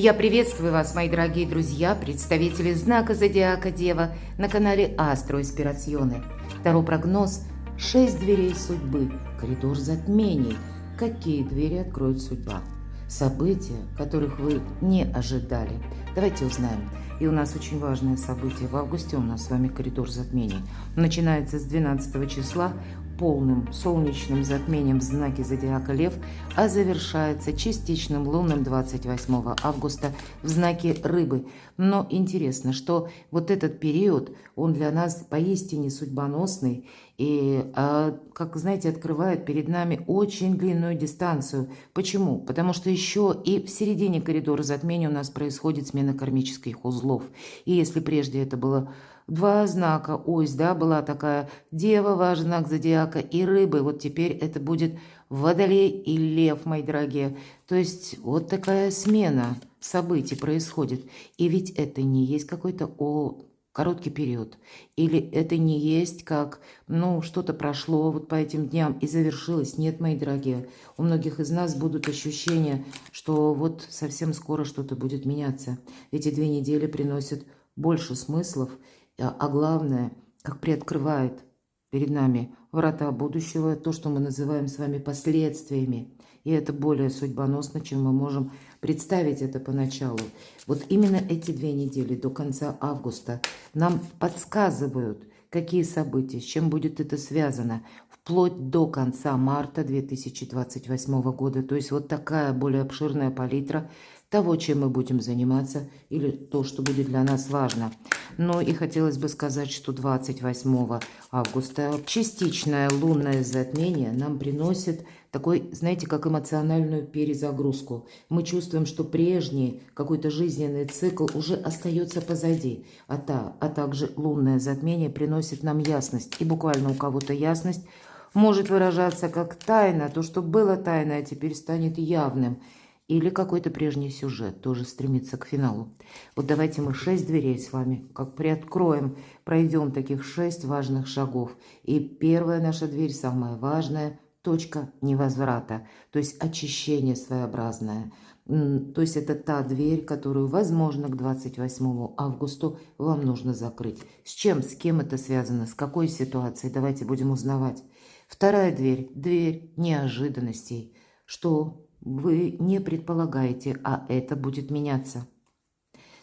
Я приветствую вас, мои дорогие друзья, представители знака Зодиака Дева на канале Астро Инспирационе. Таро прогноз 6 дверей судьбы, коридор затмений. Какие двери откроет судьба? События, которых вы не ожидали. Давайте узнаем. И у нас очень важное событие. В августе у нас с вами коридор затмений. Начинается с 12 числа полным солнечным затмением в знаке Зодиака Лев, а завершается частичным лунным 28 августа в знаке Рыбы. Но интересно, что вот этот период, он для нас поистине судьбоносный и, как знаете, открывает перед нами очень длинную дистанцию. Почему? Потому что еще и в середине коридора затмения у нас происходит смена кармических узлов. И если прежде это было два знака, ось, да, была такая Дева, ваш знак Зодиака, и Рыбы. Вот теперь это будет Водолей и Лев, мои дорогие. То есть вот такая смена событий происходит. И ведь это не есть какой-то короткий период. Или это не есть как, что-то прошло вот по этим дням и завершилось. Нет, мои дорогие, у многих из нас будут ощущения, что вот совсем скоро что-то будет меняться. Эти 2 недели приносят больше смыслов, а главное, как приоткрывает перед нами врата будущего, то, что мы называем с вами последствиями. И это более судьбоносно, чем мы можем представить это поначалу. Вот именно эти 2 недели до конца августа нам подсказывают, какие события, с чем будет это связано, вплоть до конца марта 2028 года. То есть вот такая более обширная палитра того, чем мы будем заниматься, или то, что будет для нас важно. Но и хотелось бы сказать, что 28 августа частичное лунное затмение нам приносит такой, знаете, как эмоциональную перезагрузку. Мы чувствуем, что прежний какой-то жизненный цикл уже остается позади, а также лунное затмение приносит нам ясность. И буквально у кого-то ясность может выражаться как тайна, то, что было тайной, а теперь станет явным. Или какой-то прежний сюжет тоже стремится к финалу. Вот давайте мы 6 дверей с вами как приоткроем, пройдем таких 6 важных шагов. И первая наша дверь, самая важная, точка невозврата, то есть очищение своеобразное. То есть это та дверь, которую, возможно, к 28 августа вам нужно закрыть. С чем, с кем это связано, с какой ситуацией, давайте будем узнавать. Вторая дверь, дверь неожиданностей, что вы не предполагаете, а это будет меняться.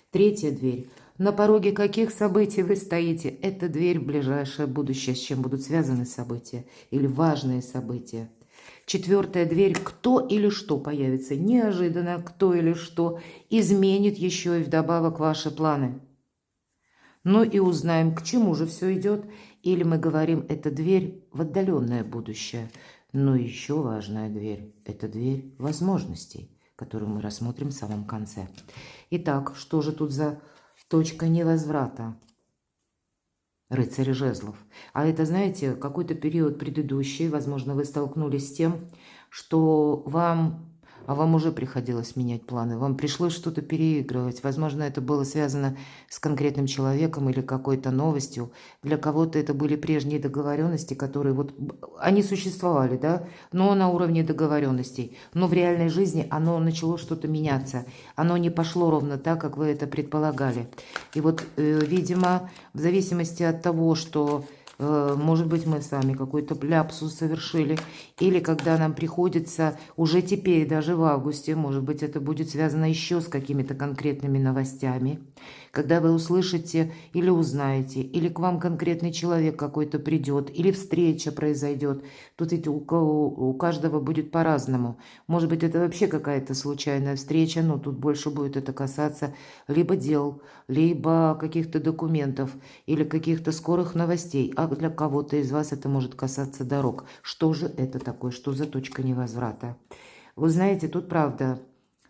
Третья дверь. На пороге каких событий вы стоите? Это дверь в ближайшее будущее, с чем будут связаны события или важные события. Четвертая дверь. Кто или что появится неожиданно, кто или что изменит еще и вдобавок ваши планы. Ну и узнаем, к чему же все идет. Или мы говорим, это дверь в отдаленное будущее. Но еще важная дверь – это дверь возможностей, которую мы рассмотрим в самом конце. Итак, что же тут за точка невозврата? Рыцарь жезлов. А это, знаете, какой-то период предыдущий, возможно, вы столкнулись с тем, что вам уже приходилось менять планы, вам пришлось что-то переигрывать. Возможно, это было связано с конкретным человеком или какой-то новостью. Для кого-то это были прежние договоренности, которые они существовали, да, но на уровне договоренностей. Но в реальной жизни оно начало что-то меняться. Оно не пошло ровно так, как вы это предполагали. И вот, видимо, в зависимости от того, что может быть, мы сами какой-то ляпсус совершили, или когда нам приходится уже теперь, даже в августе, может быть, это будет связано еще с какими-то конкретными новостями, когда вы услышите или узнаете, или к вам конкретный человек какой-то придет, или встреча произойдет. Тут ведь у каждого будет по-разному. Может быть, это вообще какая-то случайная встреча, но тут больше будет это касаться либо дел, либо каких-то документов, или каких-то скорых новостей. А для кого-то из вас это может касаться дорог. Что же это такое? Что за точка невозврата? Вы знаете, тут правда,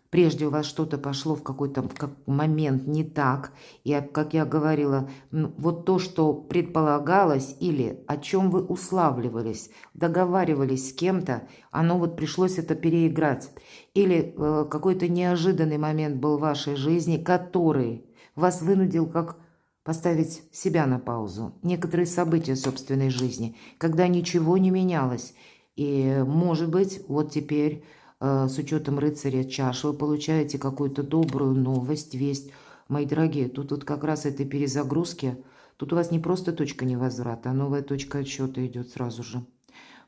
прежде у вас что-то пошло в какой-то момент не так. И, как я говорила, вот то, что предполагалось или о чем вы уславливались, договаривались с кем-то, оно вот пришлось это переиграть. Или какой-то неожиданный момент был в вашей жизни, который вас вынудил как поставить себя на паузу, некоторые события собственной жизни, когда ничего не менялось. И, может быть, вот теперь с учетом рыцаря чаш, вы получаете какую-то добрую новость, весть. Мои дорогие, тут вот как раз этой перезагрузки, тут у вас не просто точка невозврата, а новая точка отсчета идет сразу же.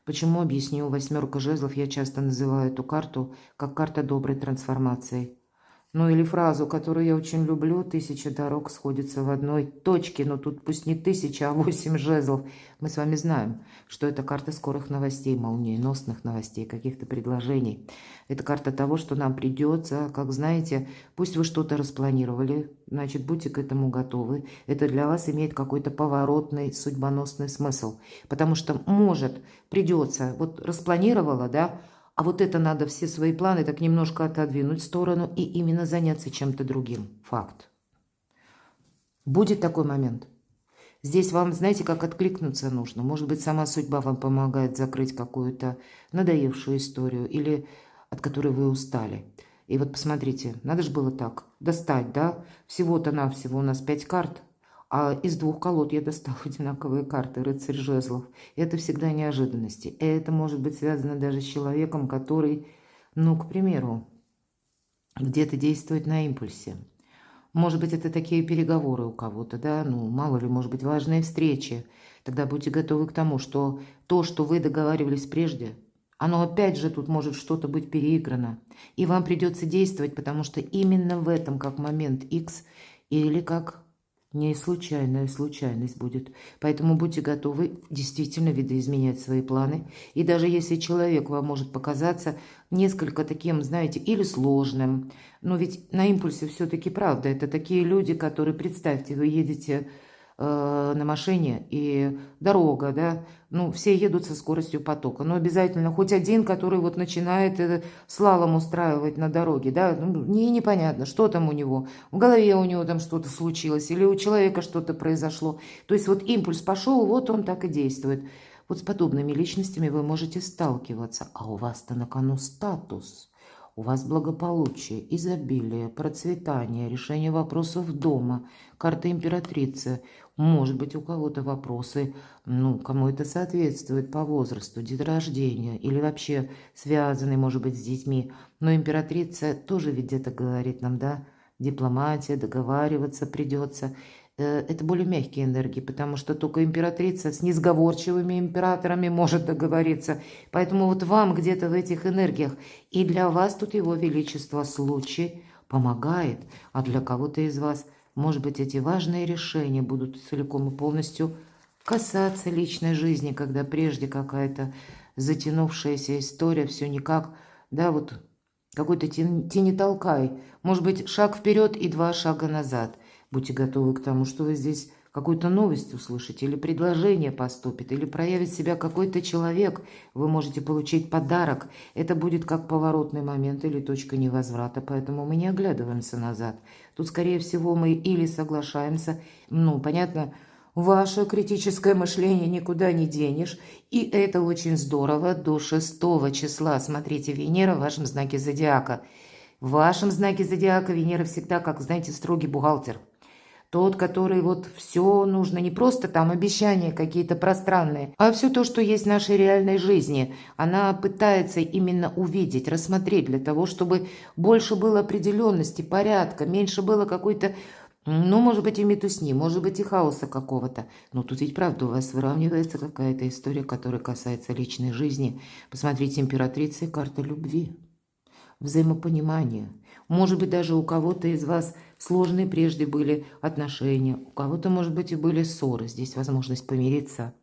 Почему, объясню. Восьмерка жезлов, я часто называю эту карту как карта доброй трансформации. Ну или фразу, которую я очень люблю: 1000 дорог сходятся в одной точке. Но тут пусть не 1000, а 8 жезлов. Мы с вами знаем, что это карта скорых новостей, молниеносных новостей, каких-то предложений. Это карта того, что нам придется, как знаете, пусть вы что-то распланировали, значит, будьте к этому готовы. Это для вас имеет какой-то поворотный, судьбоносный смысл. Потому что, может, придется, вот распланировала, да, а вот это надо все свои планы так немножко отодвинуть в сторону и именно заняться чем-то другим. Факт. Будет такой момент. Здесь вам, знаете, как откликнуться нужно. Может быть, сама судьба вам помогает закрыть какую-то надоевшую историю или от которой вы устали. И вот посмотрите, надо же было так достать, да? Всего-то навсего у нас 5 карт. А из 2 колод я достала одинаковые карты, рыцарь жезлов. И это всегда неожиданности. И это может быть связано даже с человеком, который, ну, к примеру, где-то действует на импульсе. Может быть, это такие переговоры у кого-то, да, ну, мало ли, может быть, важные встречи. Тогда будьте готовы к тому, что то, что вы договаривались прежде, оно опять же тут может что-то быть переиграно. И вам придется действовать, потому что именно в этом как момент X или как... не случайная случайность будет. Поэтому будьте готовы действительно видоизменять свои планы. И даже если человек вам может показаться несколько таким, знаете, или сложным, но ведь на импульсе все-таки правда. Это такие люди, которые, представьте, вы едете на машине, и дорога, да, ну, все едут со скоростью потока, но обязательно хоть один, который вот начинает слалом устраивать на дороге, да, ну, непонятно, что там у него, в голове у него там что-то случилось, или у человека что-то произошло, то есть вот импульс пошел, вот он так и действует. Вот с подобными личностями вы можете сталкиваться, а у вас-то на кону статус. У вас благополучие, изобилие, процветание, решение вопросов дома, карта императрицы. Может быть, у кого-то вопросы, ну, кому это соответствует по возрасту, день рождения или вообще связанный, может быть, с детьми. Но императрица тоже ведь где-то говорит нам, да, дипломатия, договариваться придется. Это более мягкие энергии, потому что только императрица с несговорчивыми императорами может договориться. Поэтому вот вам где-то в этих энергиях, и для вас тут его величество случай помогает, а для кого-то из вас, может быть, эти важные решения будут целиком и полностью касаться личной жизни, когда прежде какая-то затянувшаяся история, все никак, да, вот какой-то тяни-толкай, может быть, шаг вперед и 2 шага назад. Будьте готовы к тому, что вы здесь какую-то новость услышите, или предложение поступит, или проявит себя какой-то человек. Вы можете получить подарок. Это будет как поворотный момент или точка невозврата, поэтому мы не оглядываемся назад. Тут, скорее всего, мы или соглашаемся, ну, понятно, ваше критическое мышление никуда не денешь, и это очень здорово. До 6 числа, смотрите, Венера в вашем знаке зодиака. В вашем знаке зодиака Венера всегда, как, знаете, строгий бухгалтер. Тот, который вот все нужно, не просто там обещания какие-то пространные, а все то, что есть в нашей реальной жизни. Она пытается именно увидеть, рассмотреть для того, чтобы больше было определенности, порядка, меньше было какой-то, ну, может быть, и метусни, может быть, и хаоса какого-то. Но тут ведь правда у вас выравнивается какая-то история, которая касается личной жизни. Посмотрите, императрица и карта любви. Взаимопонимание. Может быть, даже у кого-то из вас сложные прежде были отношения, у кого-то, может быть, и были ссоры. Здесь возможность помириться.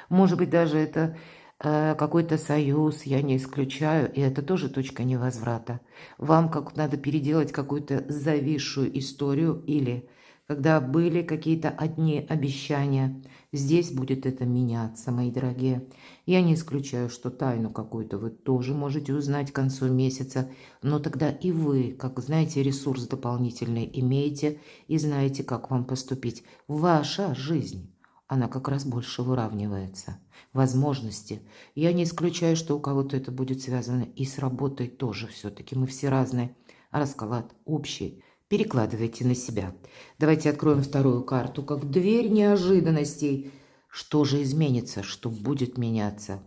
Может быть, даже это какой-то союз, я не исключаю, и это тоже точка невозврата. Вам как надо переделать какую-то зависшую историю или когда были какие-то одни обещания. Здесь будет это меняться, мои дорогие. Я не исключаю, что тайну какую-то вы тоже можете узнать к концу месяца, но тогда и вы, как знаете, ресурс дополнительный имеете и знаете, как вам поступить. Ваша жизнь, она как раз больше выравнивается. Возможности. Я не исключаю, что у кого-то это будет связано и с работой тоже все-таки. Мы все разные. А расклад общий. Перекладывайте на себя. Давайте откроем вторую карту, как дверь неожиданностей. Что же изменится, что будет меняться?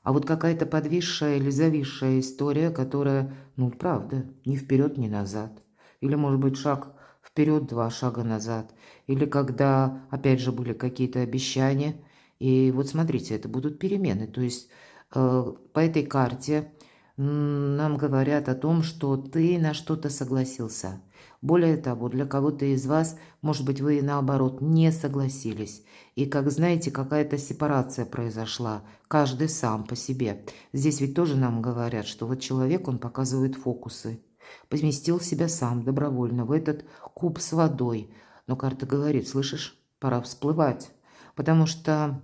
А вот какая-то подвисшая или зависшая история, которая, ну, правда, ни вперед, ни назад. Или, может быть, шаг вперед, два шага назад. Или когда, опять же, были какие-то обещания. И вот смотрите, это будут перемены. То есть по этой карте нам говорят о том, что ты на что-то согласился. Более того, для кого-то из вас, может быть, вы наоборот не согласились. И, как знаете, какая-то сепарация произошла. Каждый сам по себе. Здесь ведь тоже нам говорят, что вот человек, он показывает фокусы. Поместил себя сам добровольно в этот куб с водой. Но карта говорит, слышишь, пора всплывать. Потому что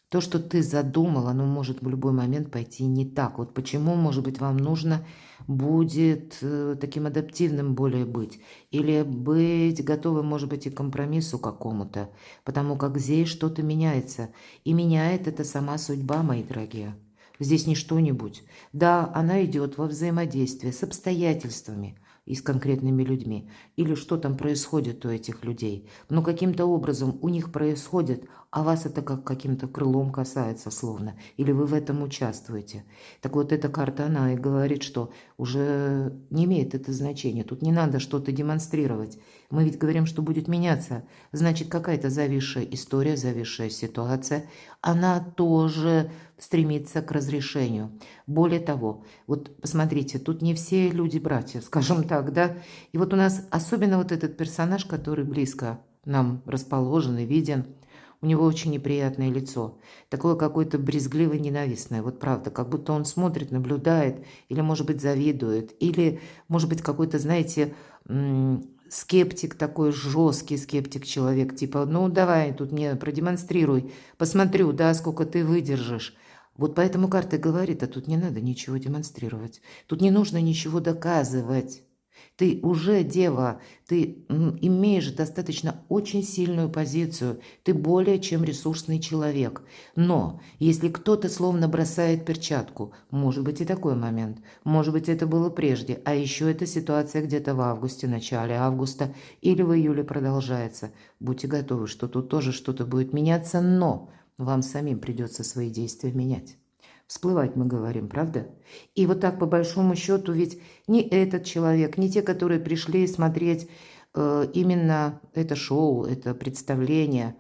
то, что ты задумал, оно может в любой момент пойти не так. Вот почему, может быть, вам нужно будет таким адаптивным более быть. Или быть готовым, может быть, и к компромиссу какому-то. Потому как здесь что-то меняется. И меняет это сама судьба, мои дорогие. Здесь не что-нибудь. Да, она идет во взаимодействие с обстоятельствами и с конкретными людьми. Или что там происходит у этих людей. Но каким-то образом у них происходит, а вас это как каким-то крылом касается словно. Или вы в этом участвуете. Так вот, эта карта, она и говорит, что уже не имеет это значения. Тут не надо что-то демонстрировать. Мы ведь говорим, что будет меняться. Значит, какая-то зависшая история, зависшая ситуация, она тоже стремится к разрешению. Более того, вот посмотрите, тут не все люди братья, скажем так, да. И вот у нас особенно вот этот персонаж, который близко нам расположен и виден, у него очень неприятное лицо, такое какое-то брезгливое, ненавистное, вот правда, как будто он смотрит, наблюдает, или, может быть, завидует, или, может быть, какой-то, знаете, скептик такой, жесткий скептик человек, типа, ну, давай тут мне продемонстрируй, посмотрю, да, сколько ты выдержишь. Вот поэтому карта говорит, а тут не надо ничего демонстрировать, тут не нужно ничего доказывать. Ты уже дева, ты имеешь достаточно очень сильную позицию, ты более чем ресурсный человек. Но если кто-то словно бросает перчатку, может быть и такой момент, может быть это было прежде, а еще эта ситуация где-то в августе, начале августа или в июле продолжается. Будьте готовы, что тут тоже что-то будет меняться, но вам самим придется свои действия менять. Всплывать мы говорим, правда? И вот так по большому счету ведь ни этот человек, ни те, которые пришли смотреть именно это шоу, это представление,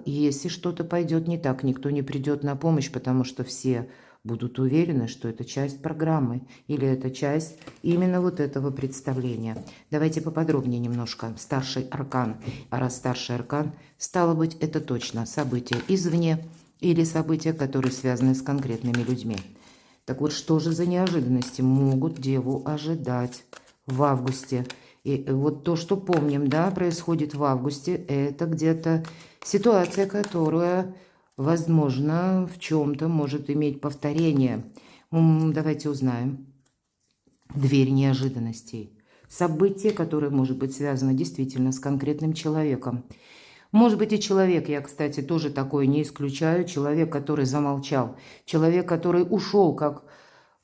если что-то пойдет не так, никто не придет на помощь, потому что все будут уверены, что это часть программы или это часть именно вот этого представления. Давайте поподробнее немножко. Старший аркан. А раз старший аркан, стало быть, это точно событие извне, или события, которые связаны с конкретными людьми. Так вот, что же за неожиданности могут деву ожидать в августе? И вот то, что помним, да, происходит в августе, это где-то ситуация, которая, возможно, в чем-то может иметь повторение. Давайте узнаем. Дверь неожиданностей. Событие, которое может быть связано действительно с конкретным человеком. Может быть и человек, я, кстати, тоже такое не исключаю, человек, который замолчал, человек, который ушел как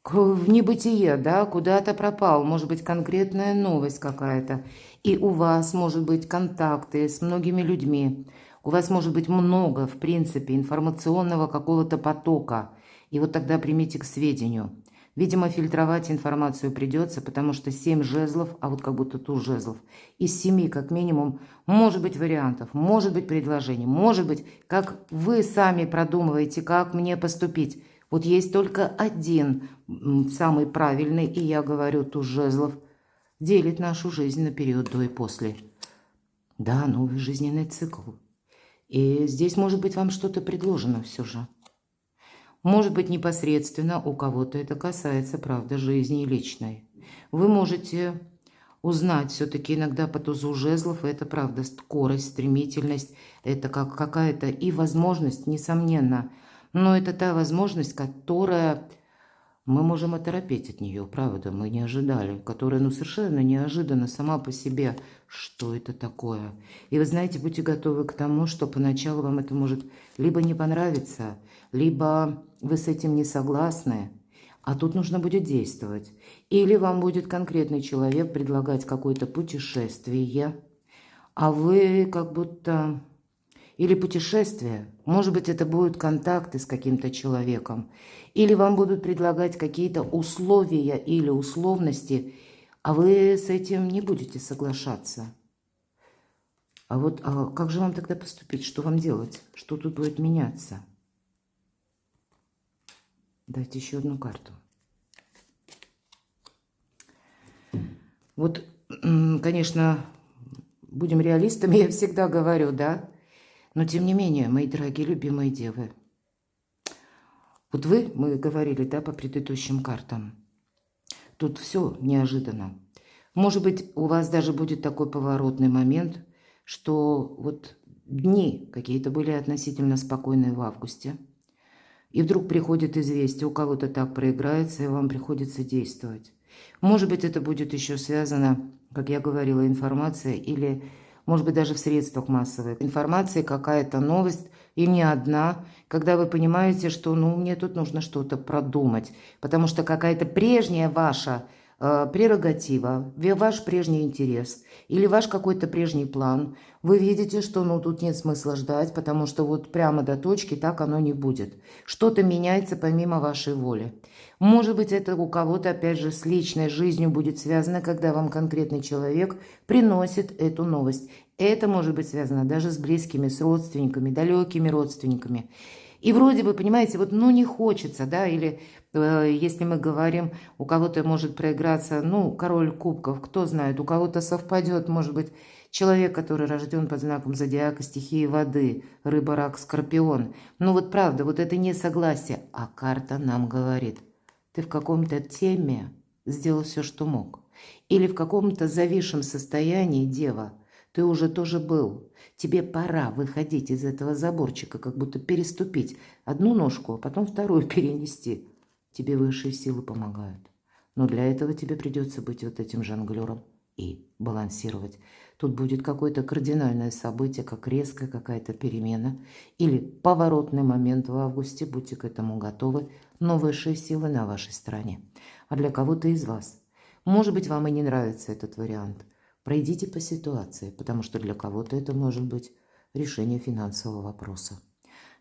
в небытие, да, куда-то пропал, может быть конкретная новость какая-то, и у вас может быть контакты с многими людьми, у вас может быть много, в принципе, информационного какого-то потока, и вот тогда примите к сведению. Видимо, фильтровать информацию придется, потому что 7 жезлов, а вот как будто туз жезлов. Из 7 как минимум может быть вариантов, может быть предложений, может быть, как вы сами продумываете, как мне поступить. Вот есть только один самый правильный, и я говорю, туз жезлов делит нашу жизнь на период до и после. Да, новый жизненный цикл. И здесь может быть вам что-то предложено все же. Может быть, непосредственно у кого-то это касается, правда, жизни личной. Вы можете узнать все-таки иногда по тузу жезлов, это, правда, скорость, стремительность, это как какая-то и возможность, несомненно. Но это та возможность, которая мы можем оторопеть от нее, правда, мы не ожидали, которая, ну, совершенно неожиданно сама по себе, что это такое. И вы знаете, будьте готовы к тому, что поначалу вам это может либо не понравиться, либо вы с этим не согласны, а тут нужно будет действовать. Или вам будет конкретный человек предлагать какое-то путешествие, а вы как будто или путешествие. Может быть, это будут контакты с каким-то человеком. Или вам будут предлагать какие-то условия или условности, а вы с этим не будете соглашаться. А как же вам тогда поступить? Что вам делать? Что тут будет меняться? Дайте еще одну карту. Вот, конечно, будем реалистами, я всегда говорю, да? Но тем не менее, мои дорогие, любимые девы, вот мы говорили, да, по предыдущим картам, тут все неожиданно. Может быть, у вас даже будет такой поворотный момент, что вот дни какие-то были относительно спокойные в августе, и вдруг приходит известие, у кого-то так проиграется, и вам приходится действовать. Может быть, это будет еще связано, как я говорила, информацией, или, может быть, даже в средствах массовой информации какая-то новость, и не одна, когда вы понимаете, что, мне тут нужно что-то продумать, потому что какая-то прежняя ваша прерогатива, ваш прежний интерес или ваш какой-то прежний план, вы видите, что тут нет смысла ждать, потому что вот прямо до точки так оно не будет. Что-то меняется помимо вашей воли. Может быть, это у кого-то, опять же, с личной жизнью будет связано, когда вам конкретный человек приносит эту новость. Это может быть связано даже с близкими, с родственниками, далекими родственниками. И вроде бы, понимаете, вот не хочется, да, или если мы говорим, у кого-то может проиграться, король кубков, кто знает, у кого-то совпадет, может быть, человек, который рожден под знаком зодиака стихии воды, рыба, рак, скорпион. Вот правда, вот это несогласие, а карта нам говорит, ты в каком-то теме сделал все, что мог, или в каком-то зависшем состоянии, дева, ты уже тоже был. Тебе пора выходить из этого заборчика, как будто переступить одну ножку, а потом вторую перенести. Тебе высшие силы помогают. Но для этого тебе придется быть вот этим жонглером и балансировать. Тут будет какое-то кардинальное событие, как резкая какая-то перемена или поворотный момент в августе. Будьте к этому готовы. Но высшие силы на вашей стороне. А для кого-то из вас, может быть, вам и не нравится этот вариант. Пройдите по ситуации, потому что для кого-то это может быть решение финансового вопроса.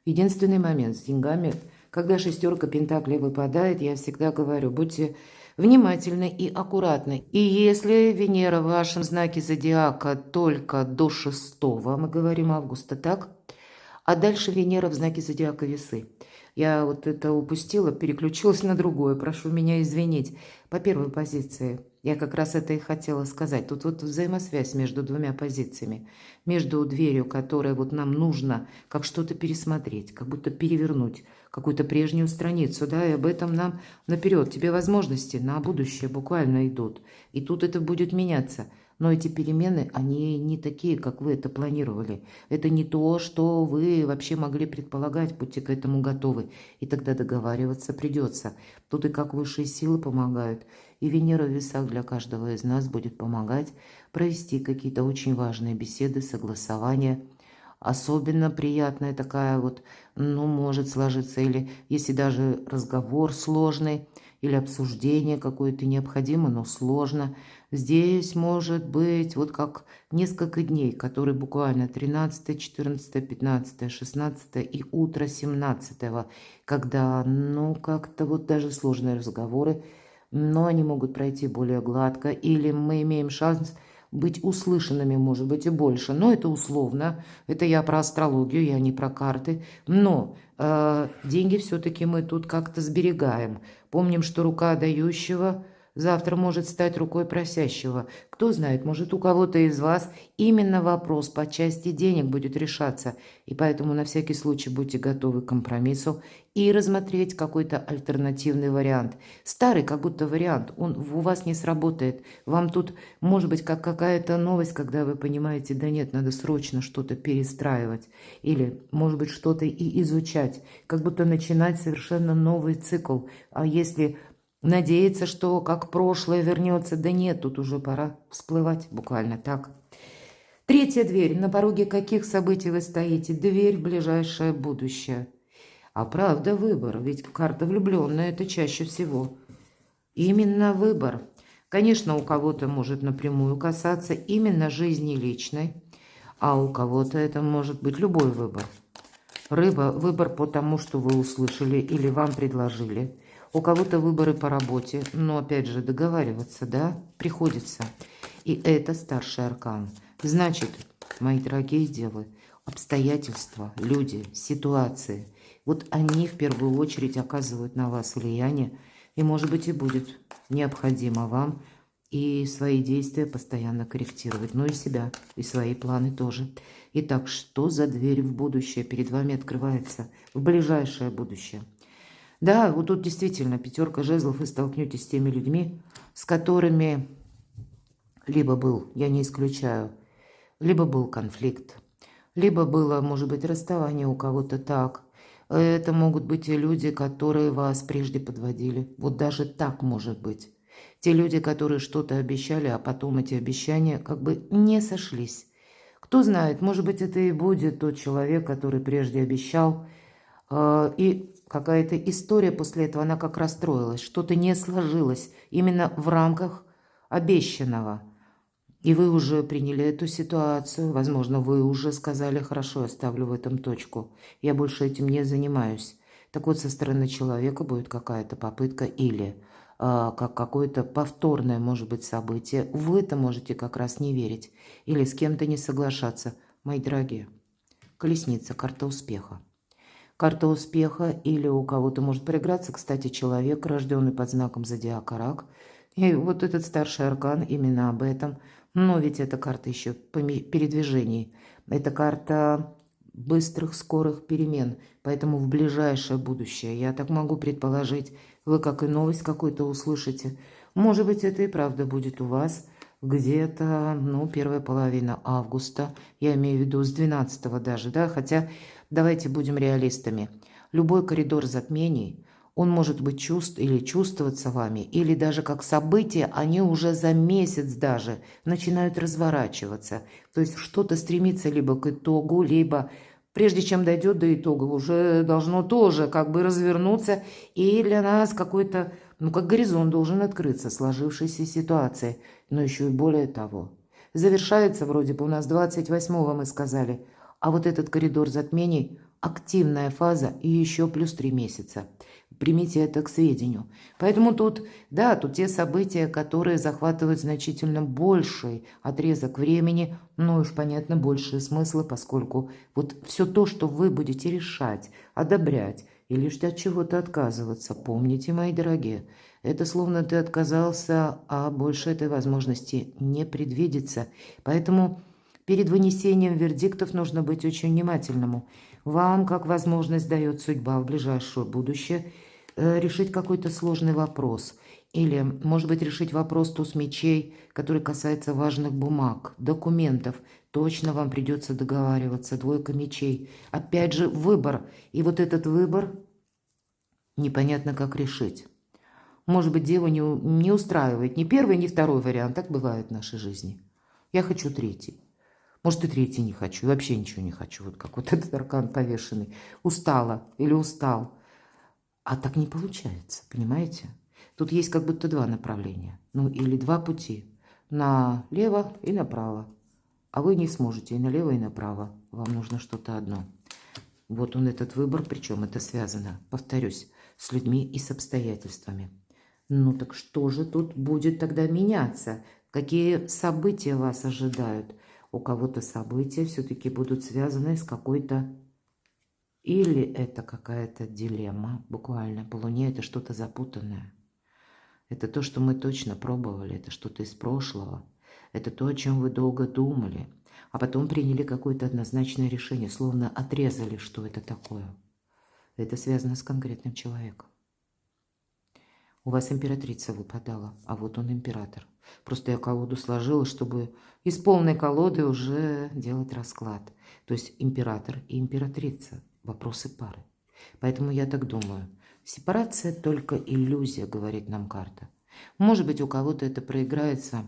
Единственный момент с деньгами, когда шестерка пентаклей выпадает, я всегда говорю, будьте внимательны и аккуратны. И если Венера в вашем знаке зодиака только до 6-го, мы говорим августа, так? А дальше Венера в знаке зодиака Весы. Я вот это упустила, переключилась на другое, прошу меня извинить. По первой позиции. Я как раз это и хотела сказать. Тут вот взаимосвязь между двумя позициями. Между дверью, которая вот нам нужно как что-то пересмотреть, как будто перевернуть какую-то прежнюю страницу, да, и об этом нам наперед. Тебе возможности на будущее буквально идут. И тут это будет меняться. Но эти перемены, они не такие, как вы это планировали. Это не то, что вы вообще могли предполагать. Будьте к этому готовы. И тогда договариваться придется. Тут и как высшие силы помогают. И Венера в весах для каждого из нас будет помогать провести какие-то очень важные беседы, согласования. Особенно приятная такая вот, может сложиться. Или если даже разговор сложный, или обсуждение какое-то необходимо, но сложно. Здесь может быть вот как несколько дней, которые буквально 13, 14, 15, 16 и утро 17, когда, как-то вот даже сложные разговоры, но они могут пройти более гладко, или мы имеем шанс быть услышанными, может быть, и больше. Но это условно, это я про астрологию, я не про карты. Но деньги все-таки мы тут как-то сберегаем. Помним, что рука дающего завтра может стать рукой просящего. Кто знает, может, у кого-то из вас именно вопрос по части денег будет решаться. И поэтому на всякий случай будьте готовы к компромиссу и рассмотреть какой-то альтернативный вариант. Старый как будто вариант, он у вас не сработает. Вам тут может быть как какая-то новость, когда вы понимаете, да нет, надо срочно что-то перестраивать. Или, может быть, что-то и изучать. Как будто начинать совершенно новый цикл. А если надеяться, что как прошлое вернется, да нет, тут уже пора всплывать буквально так. Третья дверь. На пороге каких событий вы стоите? Дверь в ближайшее будущее. А правда выбор, ведь карта влюбленная это чаще всего. Именно выбор. Конечно, у кого-то может напрямую касаться именно жизни личной. а у кого-то это может быть любой выбор. Рыба – выбор по тому, что вы услышали или вам предложили. У кого-то выборы по работе, но опять же договариваться, да, приходится. И это старший аркан. Значит, мои дорогие девы, обстоятельства, люди, ситуации, вот они в первую очередь оказывают на вас влияние, и, может быть, и будет необходимо вам и свои действия постоянно корректировать, ну и себя, и свои планы тоже. Итак, что за дверь в будущее перед вами открывается, в ближайшее будущее? Да, вот тут действительно 5 жезлов, вы столкнетесь с теми людьми, с которыми либо был, я не исключаю, либо был конфликт, либо было, может быть, расставание у кого-то так. Это могут быть и люди, которые вас прежде подводили. Вот даже так может быть. Те люди, которые что-то обещали, а потом эти обещания как бы не сошлись. Кто знает, может быть, это и будет тот человек, который прежде обещал, и какая-то история после этого, она как расстроилась, что-то не сложилось именно в рамках обещанного. И вы уже приняли эту ситуацию, возможно, вы уже сказали: хорошо, я ставлю в этом точку, я больше этим не занимаюсь. Так вот, со стороны человека будет какая-то попытка или как какое-то повторное, может быть, событие. Вы это можете как раз не верить или с кем-то не соглашаться. Мои дорогие, колесница, карта успеха. Карта успеха или у кого-то может проиграться, кстати, человек, рожденный под знаком зодиака Рак. И вот этот старший аркан именно об этом. Но ведь эта карта еще передвижений. Это карта быстрых, скорых перемен. Поэтому в ближайшее будущее, я так могу предположить, вы как и новость какую-то услышите. Может быть, это и правда будет у вас где-то, ну, первая половина августа. Я имею в виду с 12 даже, да, хотя давайте будем реалистами. Любой коридор затмений, он может быть чувствоваться вами, или даже как события, они уже за месяц даже начинают разворачиваться. То есть что-то стремится либо к итогу, либо прежде чем дойдет до итога, уже должно тоже как бы развернуться, и для нас какой-то, ну, как горизонт должен открыться сложившейся ситуации. Но еще и более того, завершается вроде бы у нас 28-го, мы сказали, а вот этот коридор затмений – активная фаза и еще плюс 3 месяца. Примите это к сведению. Поэтому тут, да, тут те события, которые захватывают значительно больший отрезок времени, ну уж понятно, большие смыслы, поскольку вот все то, что вы будете решать, одобрять или от чего-то отказываться, помните, мои дорогие, это словно ты отказался, а больше этой возможности не предвидится. Поэтому перед вынесением вердиктов нужно быть очень внимательному. Вам, как возможность дает судьба в ближайшее будущее, решить какой-то сложный вопрос. Или, может быть, решить вопрос туз мечей, который касается важных бумаг, документов. Точно вам придется договариваться. Двойка мечей. Опять же, выбор. И вот этот выбор непонятно, как решить. Может быть, деву не устраивает ни первый, ни второй вариант. Так бывает в нашей жизни. Я хочу третий. Может, и третий не хочу, и вообще ничего не хочу. Вот как вот этот аркан повешенный. Устала или устал. А так не получается, понимаете? Тут есть как будто два направления. Ну, или два пути. Налево и направо. А вы не сможете и налево, и направо. Вам нужно что-то одно. Вот он этот выбор, причем это связано, повторюсь, с людьми и с обстоятельствами. Ну так что же тут будет тогда меняться? Какие события вас ожидают? У кого-то события все-таки будут связаны с какой-то... Или это какая-то дилемма, буквально. По Луне это что-то запутанное. Это то, что мы точно пробовали, это что-то из прошлого. Это то, о чем вы долго думали, а потом приняли какое-то однозначное решение, словно отрезали, что это такое. Это связано с конкретным человеком. У вас императрица выпадала, а вот он император. Просто я колоду сложила, чтобы из полной колоды уже делать расклад. То есть император и императрица. Вопросы пары. Поэтому я так думаю. Сепарация только иллюзия, говорит нам карта. Может быть, у кого-то это проиграется,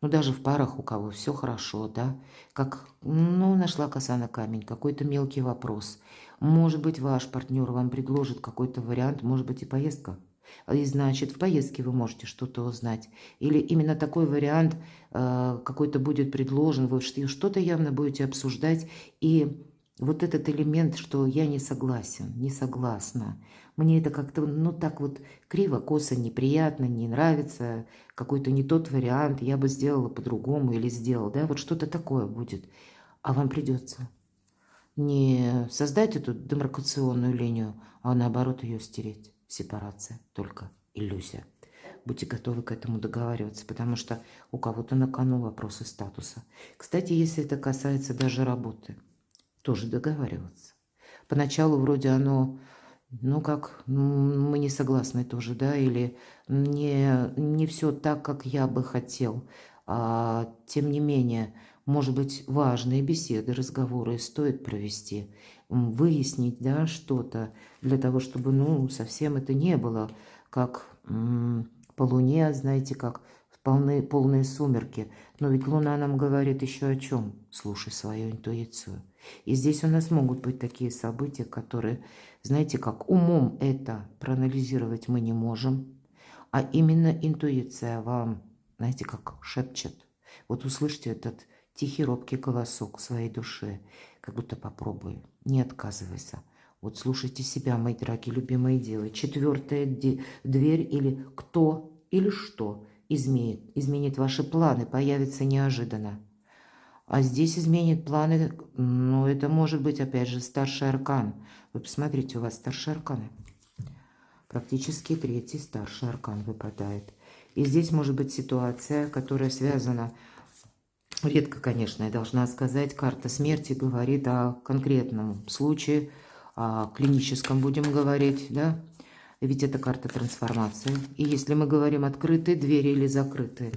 ну, даже в парах, у кого все хорошо, да, как, ну, нашла коса на камень, какой-то мелкий вопрос. Может быть, ваш партнер вам предложит какой-то вариант, может быть, и поездка. И значит, в поездке вы можете что-то узнать. Или именно такой вариант какой-то будет предложен, вы что-то явно будете обсуждать. И вот этот элемент, что я не согласен, не согласна, мне это как-то, ну так вот криво, косо, неприятно, не нравится, какой-то не тот вариант, я бы сделала по-другому или сделал, да, вот что-то такое будет. А вам придется не создать эту демаркационную линию, а наоборот ее стереть. Сепарация, только иллюзия. Будьте готовы к этому договариваться, потому что у кого-то на кону вопросы статуса. Кстати, если это касается даже работы, тоже договариваться. Поначалу вроде оно, ну как, мы не согласны тоже, да, или не все так, как я бы хотел. Тем не менее, может быть, важные беседы, разговоры стоит провести, выяснить, да, что-то для того, чтобы, ну, совсем это не было, как по Луне, знаете, как полные сумерки. Но ведь Луна нам говорит еще о чем? Слушай свою интуицию. И здесь у нас могут быть такие события, которые, знаете, как умом это проанализировать мы не можем, а именно интуиция вам, знаете, как шепчет. Вот услышьте этот тихий робкий голосок своей души, как будто попробуй, не отказывайся. Вот слушайте себя, мои дорогие, любимые девы. Четвертая дверь или кто или что изменит ваши планы, появится неожиданно. А здесь изменит планы, ну, это может быть, опять же, старший аркан. Вы посмотрите, у вас старшие арканы. Практически третий старший аркан выпадает. И здесь может быть ситуация, которая связана, редко, конечно, я должна сказать, карта смерти говорит о конкретном случае, о клиническом будем говорить, да? Ведь это карта трансформации. И если мы говорим открытые двери или закрытые,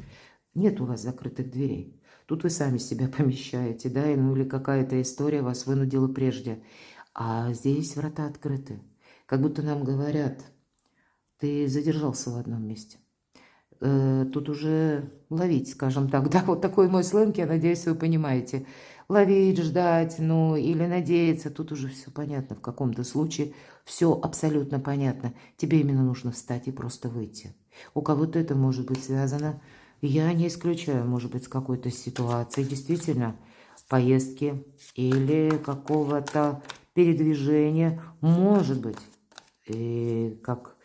нет у вас закрытых дверей. Тут вы сами себя помещаете, да, ну или какая-то история вас вынудила прежде. А здесь врата открыты. Как будто нам говорят, ты задержался в одном месте. Тут уже ловить, скажем так, да, вот такой мой сленг, я надеюсь, вы понимаете. Ловить, ждать, ну, или надеяться, тут уже все понятно, в каком-то случае все абсолютно понятно. Тебе именно нужно встать и просто выйти. У кого-то это может быть связано, я не исключаю, может быть, с какой-то ситуацией, действительно, поездки или какого-то передвижения, может быть, и как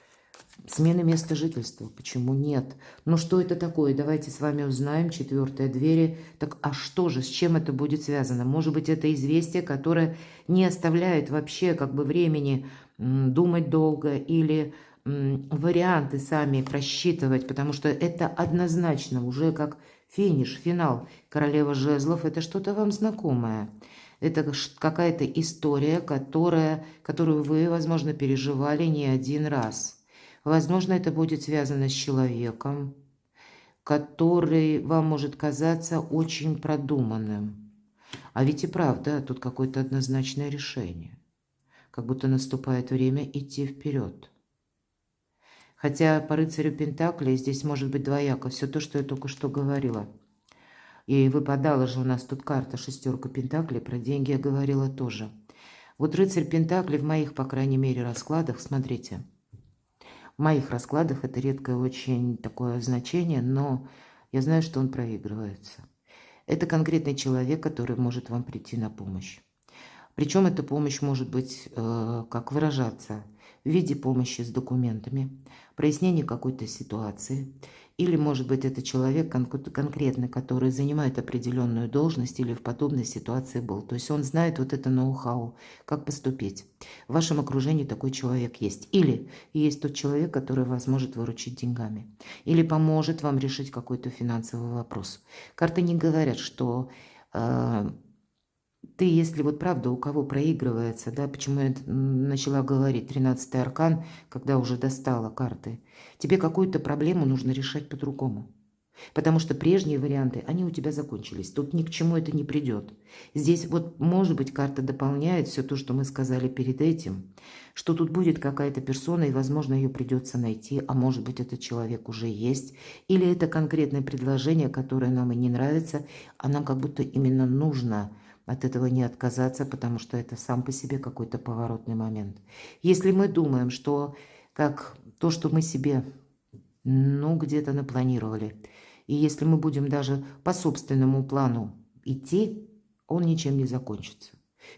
смена места жительства. Почему нет? Ну что это такое? Давайте с вами узнаем. Четвертая дверь. Так, а что же, с чем это будет связано? Может быть, это известие, которое не оставляет вообще как бы времени думать долго или варианты сами просчитывать, потому что это однозначно уже как финиш, финал. Королева жезлов – это что-то вам знакомое. Это какая-то история, которую вы, возможно, переживали не один раз. Возможно, это будет связано с человеком, который вам может казаться очень продуманным. А ведь и правда, тут какое-то однозначное решение. Как будто наступает время идти вперед. Хотя по рыцарю Пентаклей здесь может быть двояко. Все то, что я только что говорила. И выпадала же у нас тут карта шестерка Пентаклей. Про деньги я говорила тоже. Вот рыцарь Пентаклей в моих, по крайней мере, раскладах, смотрите. В моих раскладах это редкое очень такое значение, но я знаю, что он проигрывается. Это конкретный человек, который может вам прийти на помощь. Причем эта помощь может быть, как выражаться, в виде помощи с документами, прояснения какой-то ситуации. Или, может быть, это человек конкретный, который занимает определенную должность или в подобной ситуации был. То есть он знает вот это ноу-хау, как поступить. В вашем окружении такой человек есть. Или есть тот человек, который вас может выручить деньгами. Или поможет вам решить какой-то финансовый вопрос. Карты не говорят, что ты, если вот правда у кого проигрывается, да, почему я начала говорить, 13-й аркан, когда уже достала карты, тебе какую-то проблему нужно решать по-другому. Потому что прежние варианты, они у тебя закончились. Тут ни к чему это не придет. Здесь вот, может быть, карта дополняет все то, что мы сказали перед этим, что тут будет какая-то персона, и, возможно, ее придется найти, а может быть, этот человек уже есть, или это конкретное предложение, которое нам и не нравится, а нам как будто именно нужно от этого не отказаться, потому что это сам по себе какой-то поворотный момент. Если мы думаем, что, как то, что мы себе, ну, где-то напланировали. И если мы будем даже по собственному плану идти, он ничем не закончится.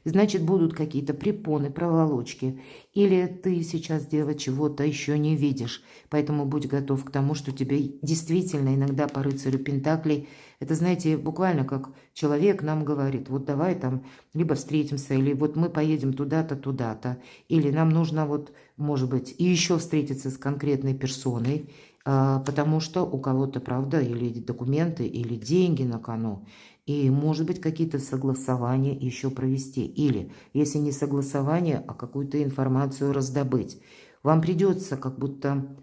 Значит, будут какие-то препоны, проволочки. Или ты сейчас делать чего-то еще не видишь. Поэтому будь готов к тому, что тебе действительно иногда по рыцарю Пентаклей, это, знаете, буквально как человек нам говорит, вот давай там либо встретимся, или вот мы поедем туда-то, туда-то. Или нам нужно вот, может быть, и еще встретиться с конкретной персоной, потому что у кого-то, правда, или документы, или деньги на кону. И, может быть, какие-то согласования еще провести. Или, если не согласование, а какую-то информацию раздобыть. Вам придется как будто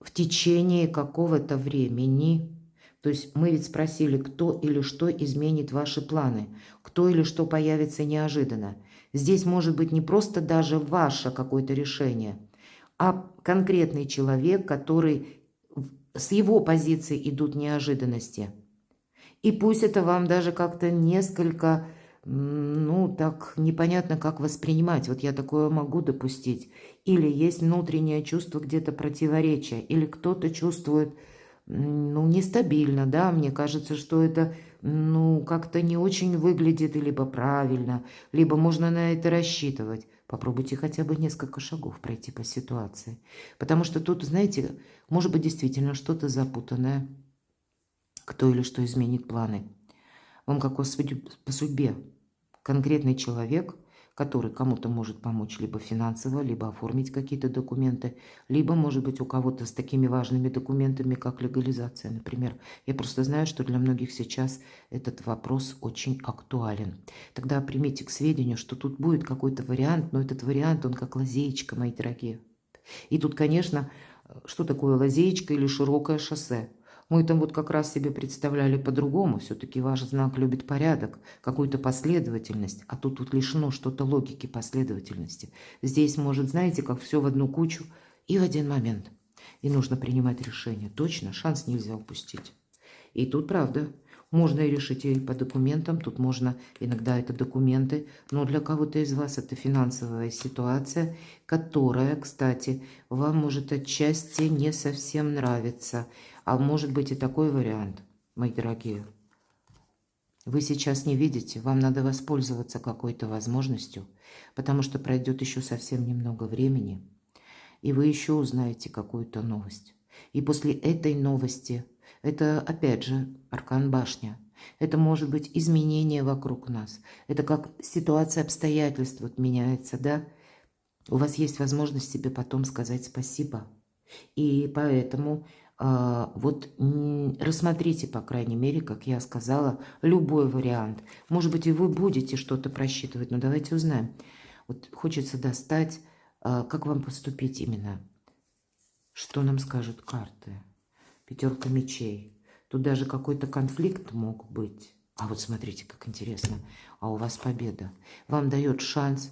в течение какого-то времени, то есть мы ведь спросили, кто или что изменит ваши планы, кто или что появится неожиданно. Здесь может быть не просто даже ваше какое-то решение, а конкретный человек, который с его позиции идут неожиданности. И пусть это вам даже как-то несколько, ну, так непонятно, как воспринимать. Вот я такое могу допустить. Или есть внутреннее чувство где-то противоречия. Или кто-то чувствует, ну, нестабильно, да. Мне кажется, что это, ну, как-то не очень выглядит либо правильно, либо можно на это рассчитывать. Попробуйте хотя бы несколько шагов пройти по ситуации. Потому что тут, знаете, может быть действительно что-то запутанное. Кто или что изменит планы. Вам как по судьбе конкретный человек, который кому-то может помочь либо финансово, либо оформить какие-то документы, либо, может быть, у кого-то с такими важными документами, как легализация, например. Я просто знаю, что для многих сейчас этот вопрос очень актуален. Тогда примите к сведению, что тут будет какой-то вариант, но этот вариант, он как лазеечка, мои дорогие. И тут, конечно, что такое лазеечка или широкое шоссе? Мы там вот как раз себе представляли по-другому. Все-таки ваш знак любит порядок, какую-то последовательность. А тут лишено что-то логики последовательности. Здесь может, знаете, как все в одну кучу и в один момент. И нужно принимать решение. Точно, шанс нельзя упустить. И тут правда. Можно и решить и по документам, тут можно, иногда это документы, но для кого-то из вас это финансовая ситуация, которая, кстати, вам может отчасти не совсем нравиться. А может быть и такой вариант, мои дорогие. Вы сейчас не видите, вам надо воспользоваться какой-то возможностью, потому что пройдет еще совсем немного времени, и вы еще узнаете какую-то новость. И после этой новости, это опять же аркан башня, это может быть изменение вокруг нас, это как ситуация, обстоятельства меняется, да? У вас есть возможность себе потом сказать спасибо. И поэтому вот рассмотрите, по крайней мере, как я сказала, любой вариант. Может быть, и вы будете что-то просчитывать, но давайте узнаем. Вот хочется достать, как вам поступить именно. Что нам скажут карты? Пятерка мечей. Тут даже какой-то конфликт мог быть. А вот смотрите, как интересно. А у вас победа. Вам дает шанс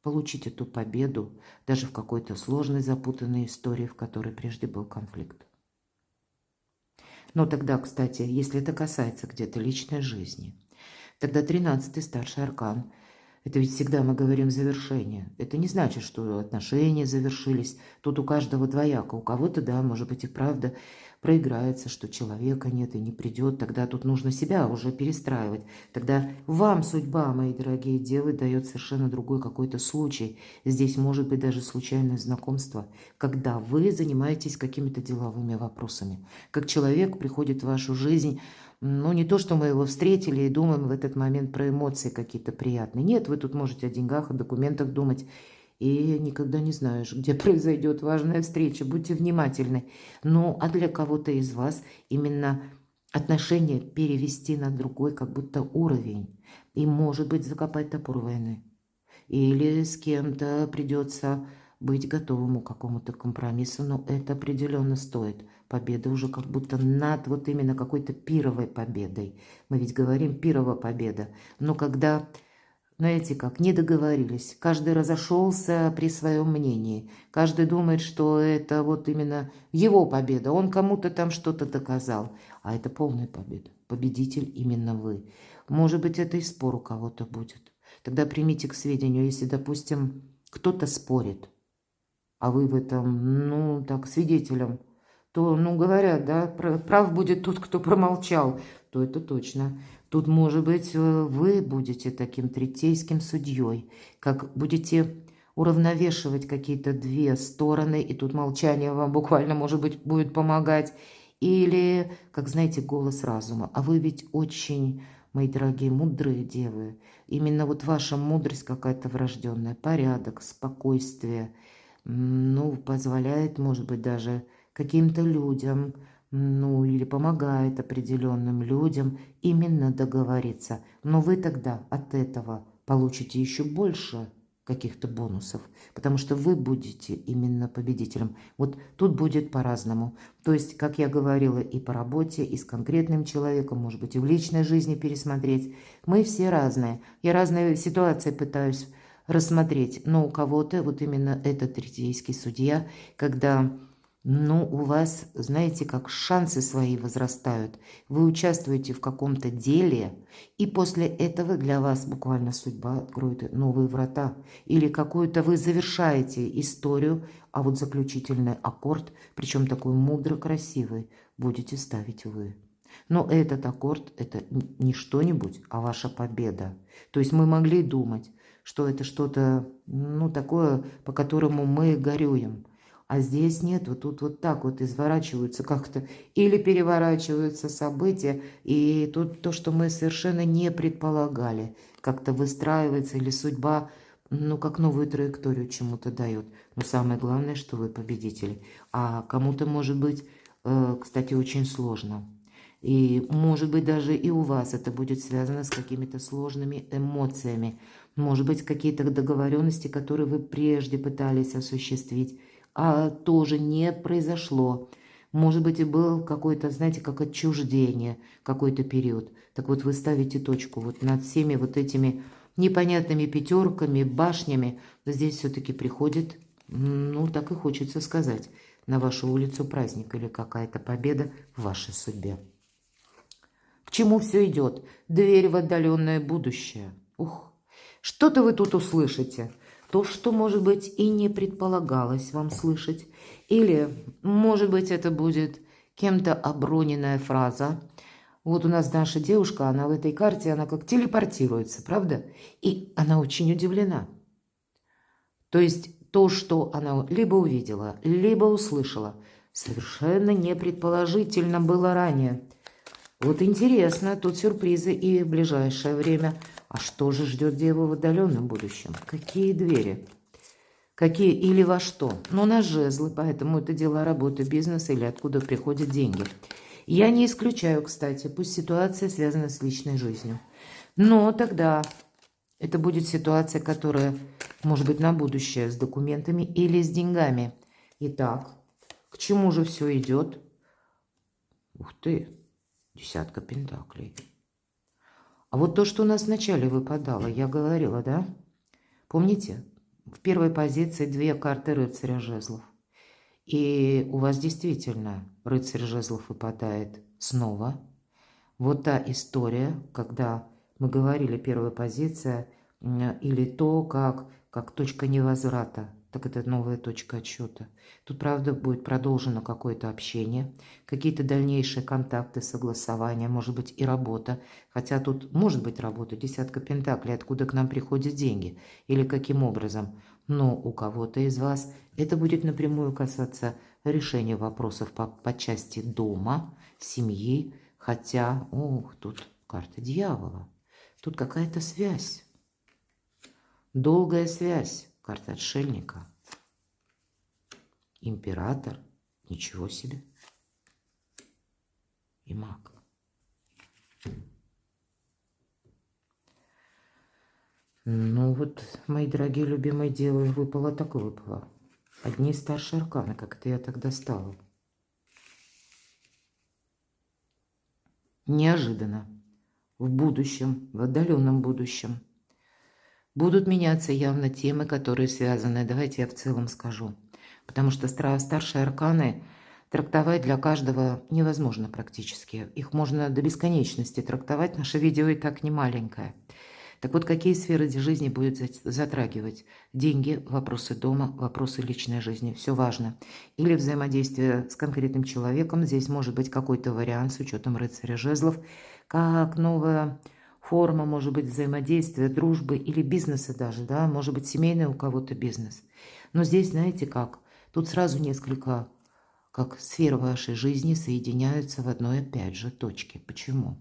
получить эту победу даже в какой-то сложной, запутанной истории, в которой прежде был конфликт. Но тогда, кстати, если это касается где-то личной жизни, тогда 13-й старший аркан. Это ведь всегда мы говорим завершение. Это не значит, что отношения завершились. Тут у каждого двояко. У кого-то, да, может быть и правда проиграется, что человека нет и не придет. Тогда тут нужно себя уже перестраивать. Тогда вам судьба, мои дорогие девы, дает совершенно другой какой-то случай. Здесь может быть даже случайное знакомство, когда вы занимаетесь какими-то деловыми вопросами. Как человек приходит в вашу жизнь. Ну, не то, что мы его встретили и думаем в этот момент про эмоции какие-то приятные. Нет, вы тут можете о деньгах, о документах думать. И никогда не знаешь, где произойдет важная встреча. Будьте внимательны. Ну, а для кого-то из вас именно отношения перевести на другой как будто уровень. И, может быть, закопать топор войны. Или с кем-то придется быть готовым к какому-то компромиссу, но это определенно стоит. Победа уже как будто над вот именно какой-то пировой победой. Мы ведь говорим пировая победа. Но когда, знаете как, не договорились, каждый разошелся при своем мнении. Каждый думает, что это вот именно его победа. Он кому-то там что-то доказал. А это полная победа. Победитель именно вы. Может быть, это и спор у кого-то будет. Тогда примите к сведению, если, допустим, кто-то спорит. а вы в этом, ну, так, свидетелем, то, ну, говорят, да, прав будет тот, кто промолчал, то это точно. Тут, может быть, вы будете таким третейским судьей, как будете уравновешивать какие-то две стороны, и тут молчание вам буквально, может быть, будет помогать. Или, как знаете, голос разума. А вы ведь очень, мои дорогие, мудрые девы. Именно вот ваша мудрость какая-то врожденная, порядок, спокойствие, ну, позволяет, может быть, даже каким-то людям, ну, или помогает определенным людям именно договориться. Но вы тогда от этого получите еще больше каких-то бонусов, потому что вы будете именно победителем. Вот тут будет по-разному. То есть, как я говорила, и по работе, и с конкретным человеком, может быть, и в личной жизни пересмотреть. Мы все разные. Я разные ситуации пытаюсь рассмотреть, но у кого-то вот именно этот третейский судья, когда, ну, у вас, знаете, как шансы свои возрастают. Вы участвуете в каком-то деле, и после этого для вас буквально судьба откроет новые врата. Или какую-то вы завершаете историю, а вот заключительный аккорд, причем такой мудро красивый, будете ставить вы. Но этот аккорд – это не что-нибудь, а ваша победа. То есть мы могли думать, что это что-то, ну, такое, по которому мы горюем. А здесь нет, вот тут вот так вот изворачиваются как-то, или переворачиваются события, и тут то, что мы совершенно не предполагали, как-то выстраивается, или судьба, ну, как новую траекторию чему-то дает. Но самое главное, что вы победители. А кому-то, может быть, кстати, очень сложно. И, может быть, даже и у вас это будет связано с какими-то сложными эмоциями. Может быть, какие-то договоренности, которые вы прежде пытались осуществить, а тоже не произошло. Может быть, и был какой-то, знаете, как отчуждение, какой-то период. Так вот, вы ставите точку вот над всеми вот этими непонятными пятерками, башнями. Здесь все-таки приходит, ну, так и хочется сказать, на вашу улицу праздник или какая-то победа в вашей судьбе. К чему все идет? Дверь в отдаленное будущее. Ух, что-то вы тут услышите. То, что, может быть, и не предполагалось вам слышать. Или, может быть, это будет кем-то оброненная фраза. Вот у нас наша девушка, она в этой карте, она как телепортируется, правда? И она очень удивлена. То есть то, что она либо увидела, либо услышала, совершенно непредположительно было ранее. Вот интересно, тут сюрпризы и в ближайшее время. А что же ждет деву в отдаленном будущем? Какие двери? Какие или во что? Ну, на жезлы, поэтому это дела работы, бизнеса или откуда приходят деньги. Я не исключаю, кстати, пусть ситуация связана с личной жизнью. Но тогда это будет ситуация, которая может быть на будущее с документами или с деньгами. Итак, к чему же все идет? Ух ты! Десятка пентаклей. А вот то, что у нас вначале выпадало, я говорила, да? Помните? В первой позиции две карты рыцаря жезлов. И у вас действительно рыцарь жезлов выпадает снова. Вот та история, когда мы говорили, первая позиция, или то, как точка невозврата, так это новая точка отсчета. Тут, правда, будет продолжено какое-то общение, какие-то дальнейшие контакты, согласования, может быть, и работа. Хотя тут может быть работа, десятка пентаклей, откуда к нам приходят деньги или каким образом. Но у кого-то из вас это будет напрямую касаться решения вопросов по части дома, семьи. Хотя, тут карта дьявола. Тут какая-то связь. Долгая связь. Карта отшельника. Император. Ничего себе. И маг. Ну вот, мои дорогие любимые девы, выпало так и выпало. Одни старшие арканы, как это я тогда стала. Неожиданно. В будущем, в отдаленном будущем. Будут меняться явно темы, которые связаны. Давайте я в целом скажу. Потому что старшие арканы трактовать для каждого невозможно практически. Их можно до бесконечности трактовать. Наше видео и так не маленькое. Так вот, какие сферы жизни будет затрагивать? Деньги, вопросы дома, вопросы личной жизни. Все важно. Или взаимодействие с конкретным человеком. Здесь может быть какой-то вариант с учетом рыцаря жезлов, как новая форма, может быть, взаимодействия, дружбы или бизнеса даже, да, может быть, семейный у кого-то бизнес. Но здесь, знаете как, тут сразу несколько, как сферы вашей жизни соединяются в одной, опять же, точке. Почему?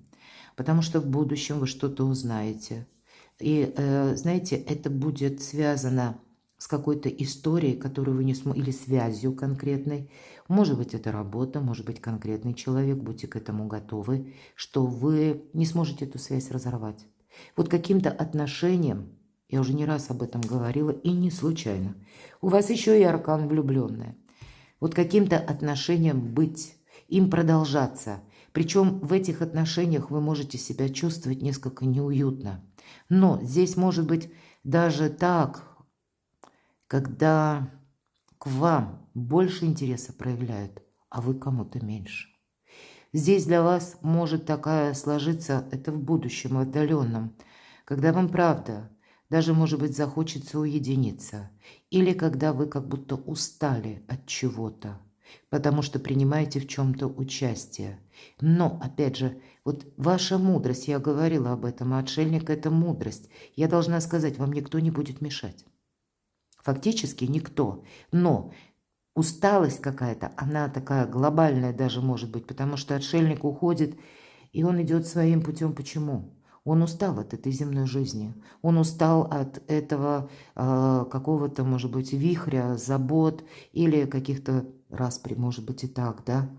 Потому что в будущем вы что-то узнаете. И, знаете, это будет связано с какой-то историей, которую вы не сможете, или связью конкретной. Может быть, это работа, может быть, конкретный человек, будьте к этому готовы, что вы не сможете эту связь разорвать. Вот каким-то отношением, я уже не раз об этом говорила, и не случайно, у вас еще и аркан влюбленная. Вот каким-то отношением быть, им продолжаться. Причем в этих отношениях вы можете себя чувствовать несколько неуютно. Но здесь может быть даже так, когда к вам больше интереса проявляют, а вы кому-то меньше. Здесь для вас может такая сложиться, это в будущем, в отдаленном, когда вам правда, даже, может быть, захочется уединиться, или когда вы как будто устали от чего-то, потому что принимаете в чем-то участие. Но, опять же, вот ваша мудрость, я говорила об этом, а отшельник – это мудрость. Я должна сказать, вам никто не будет мешать. Фактически никто. Но усталость какая-то, она такая глобальная даже может быть, потому что отшельник уходит, и он идет своим путем. Почему? Он устал от этой земной жизни. Он устал от этого какого-то, может быть, вихря, забот или каких-то распри, может быть, и так, да.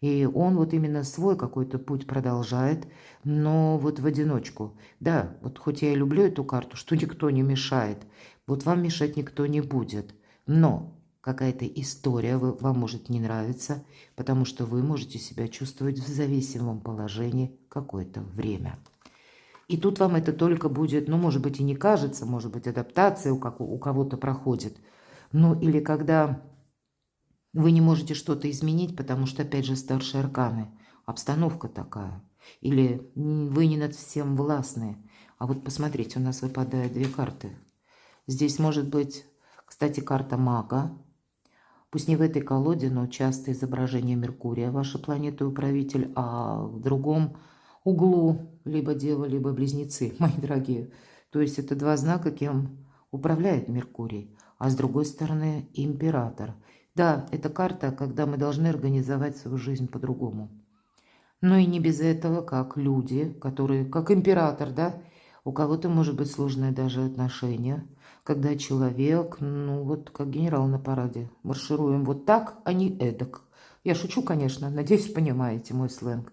И он вот именно свой какой-то путь продолжает, но вот в одиночку. Да, вот хоть я и люблю эту карту, что никто не мешает, вот вам мешать никто не будет. Но какая-то история вам может не нравиться, потому что вы можете себя чувствовать в зависимом положении какое-то время. И тут вам это только будет, ну, может быть, и не кажется, может быть, адаптация у кого-то проходит. Ну, или когда вы не можете что-то изменить, потому что, опять же, старшие арканы, обстановка такая. Или вы не над всем властны. А вот посмотрите, у нас выпадают две карты. Здесь может быть, кстати, карта мага. Пусть не в этой колоде, но часто изображение Меркурия, ваша планета управитель, а в другом углу либо Дева, либо Близнецы, мои дорогие. То есть это два знака, кем управляет Меркурий, а с другой стороны Император. Да, это карта, когда мы должны организовать свою жизнь по-другому. Но и не без этого, как люди, которые, как император, да, у кого-то может быть сложное даже отношение, когда человек, ну вот как генерал на параде, маршируем вот так, а не эдак. Я шучу, конечно, надеюсь, понимаете мой сленг.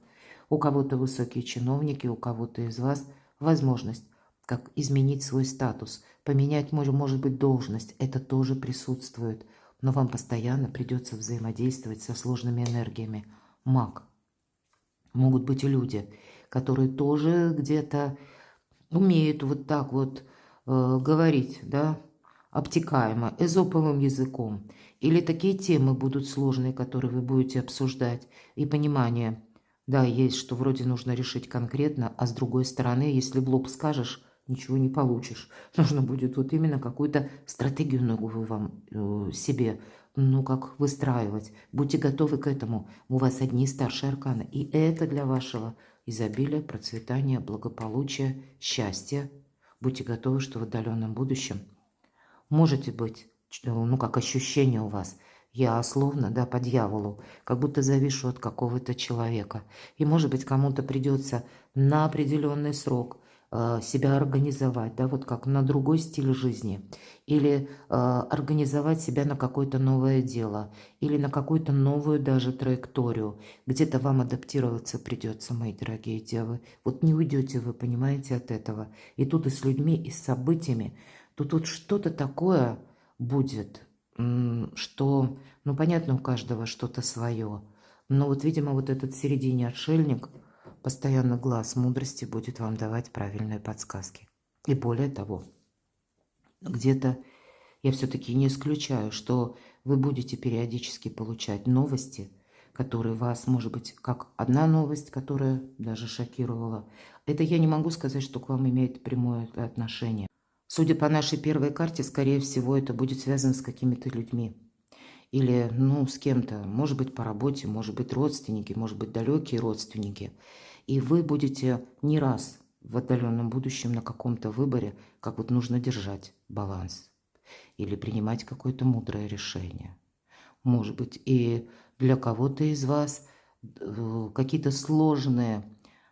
У кого-то высокие чиновники, у кого-то из вас возможность, как изменить свой статус, поменять, может быть, должность, это тоже присутствует. Но вам постоянно придется взаимодействовать со сложными энергиями. Маг. Могут быть и люди, которые тоже где-то умеют вот так вот говорить, да, обтекаемо, эзоповым языком. Или такие темы будут сложные, которые вы будете обсуждать. И понимание, да, есть, что вроде нужно решить конкретно, а с другой стороны, если в лоб скажешь, ничего не получишь. Нужно будет вот именно какую-то стратегию новую вам себе, ну, как выстраивать. Будьте готовы к этому. У вас одни старшие арканы. И это для вашего изобилия, процветания, благополучия, счастья. Будьте готовы, что в отдаленном будущем можете быть, ну, как ощущение у вас. Я словно, да, по дьяволу, как будто завишу от какого-то человека. И, может быть, кому-то придется на определенный срок себя организовать, да, вот как на другой стиль жизни, или организовать себя на какое-то новое дело, или на какую-то новую даже траекторию. Где-то вам адаптироваться придется, мои дорогие девы. Вот не уйдете вы, понимаете, от этого. И тут и с людьми, и с событиями. Тут вот что-то такое будет, что, ну, понятно, у каждого что-то свое. Но вот, видимо, вот этот в середине отшельник постоянно глаз мудрости будет вам давать правильные подсказки. И более того, где-то я все-таки не исключаю, что вы будете периодически получать новости, который вас, может быть, как одна новость, которая даже шокировала. Это я не могу сказать, что к вам имеет прямое отношение. Судя по нашей первой карте, скорее всего, это будет связано с какими-то людьми. Или, ну, с кем-то. Может быть, по работе, может быть, родственники, может быть, далекие родственники. И вы будете не раз в отдаленном будущем на каком-то выборе, как вот нужно держать баланс. Или принимать какое-то мудрое решение. Может быть, и для кого-то из вас какие-то сложные,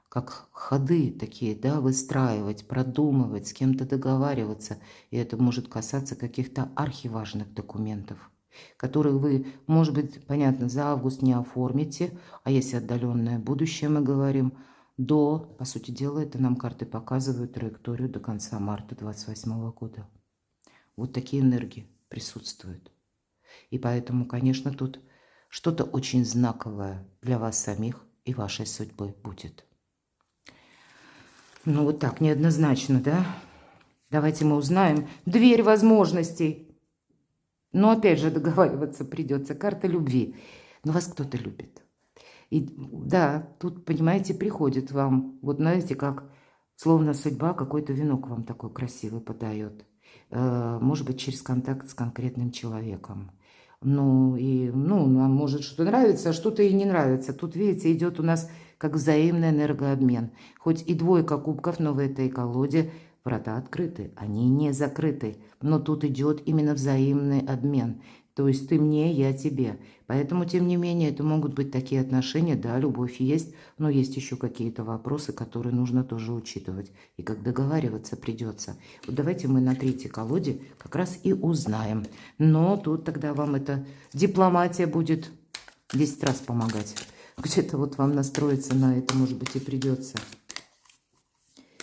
как ходы такие, да, выстраивать, продумывать, с кем-то договариваться. И это может касаться каких-то архиважных документов, которые вы, может быть, понятно, за август не оформите, а если отдаленное будущее мы говорим, до, по сути дела, это нам карты показывают траекторию до конца марта 2028 года. Вот такие энергии присутствуют. И поэтому, конечно, тут что-то очень знаковое для вас самих и вашей судьбы будет. Ну вот так, неоднозначно, да? Давайте мы узнаем. Дверь возможностей. Но опять же договариваться придется. Карта любви. Но вас кто-то любит. И да, тут, понимаете, приходит вам, вот знаете, как словно судьба какой-то венок вам такой красивый подает. Может быть, через контакт с конкретным человеком. Ну, и, ну, нам может что-то нравится, а что-то и не нравится. Тут, видите, идет у нас как взаимный энергообмен. Хоть и двойка кубков, но в этой колоде врата открыты, они не закрыты. Но тут идет именно взаимный обмен. То есть ты мне, я тебе. Поэтому, тем не менее, это могут быть такие отношения. Да, любовь есть, но есть еще какие-то вопросы, которые нужно тоже учитывать. И как договариваться придется. Вот давайте мы на третьей колоде как раз и узнаем. Но тут тогда вам эта дипломатия будет 10 раз помогать. Где-то вот вам настроиться на это, может быть, и придется.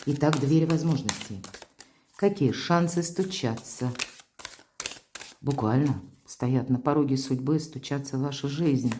Итак, дверь возможностей. Какие шансы стучаться? Буквально стоят на пороге судьбы, стучатся в вашу жизнь.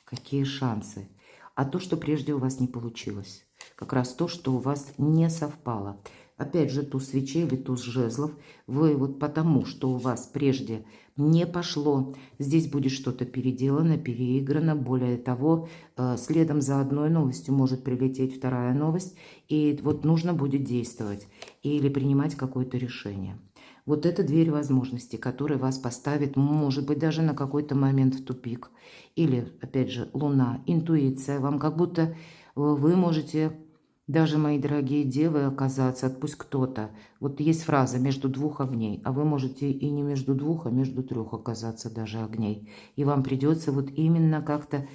Какие шансы? А то, что прежде у вас не получилось. Как раз то, что у вас не совпало. Опять же, туз свечей или туз жезлов. Вы вот потому, что у вас прежде не пошло, здесь будет что-то переделано, переиграно. Более того, следом за одной новостью может прилететь вторая новость. И вот нужно будет действовать или принимать какое-то решение. Вот эта дверь возможностей, которая вас поставит, может быть, даже на какой-то момент в тупик. Или, опять же, Луна, интуиция. Вам как будто вы можете, даже, мои дорогие девы, оказаться, пусть кто-то. Вот есть фраза «между двух огней», а вы можете и не между двух, а между трех оказаться даже огней. И вам придется вот именно как-то